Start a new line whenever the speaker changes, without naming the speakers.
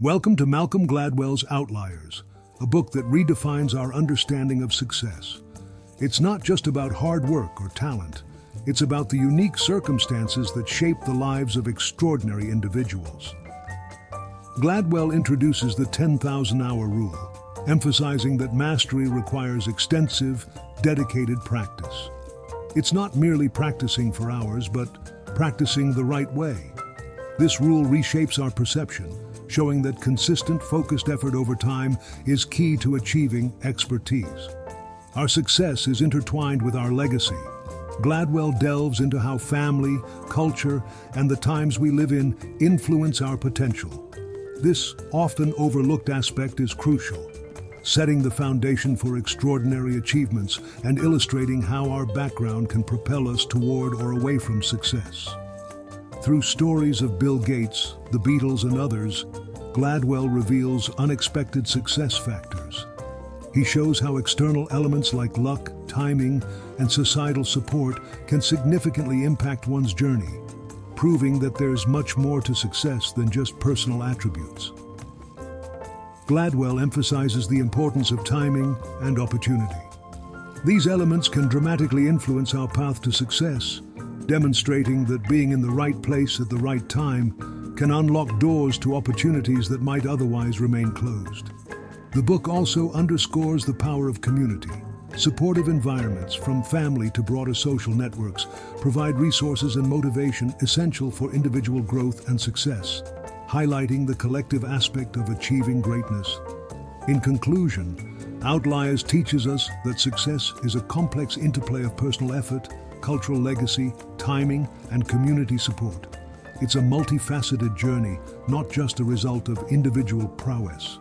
Welcome to Malcolm Gladwell's Outliers, a book that redefines our understanding of success. It's not just about hard work or talent. It's about the unique circumstances that shape the lives of extraordinary individuals. Gladwell introduces the 10,000-hour rule, emphasizing that mastery requires extensive, dedicated practice. It's not merely practicing for hours, but practicing the right way. This rule reshapes our perception, showing that consistent, focused effort over time is key to achieving expertise. Our success is intertwined with our legacy. Gladwell delves into how family, culture, and the times we live in influence our potential. This often overlooked aspect is crucial, setting the foundation for extraordinary achievements and illustrating how our background can propel us toward or away from success. Through stories of Bill Gates, the Beatles, and others, Gladwell reveals unexpected success factors. He shows how external elements like luck, timing, and societal support can significantly impact one's journey, proving that there's much more to success than just personal attributes. Gladwell emphasizes the importance of timing and opportunity. These elements can dramatically influence our path to success, demonstrating that being in the right place at the right time can unlock doors to opportunities that might otherwise remain closed. The book also underscores the power of community. Supportive environments, from family to broader social networks, provide resources and motivation essential for individual growth and success, highlighting the collective aspect of achieving greatness. In conclusion, Outliers teaches us that success is a complex interplay of personal effort, cultural legacy, timing, and community support. It's a multifaceted journey, not just a result of individual prowess.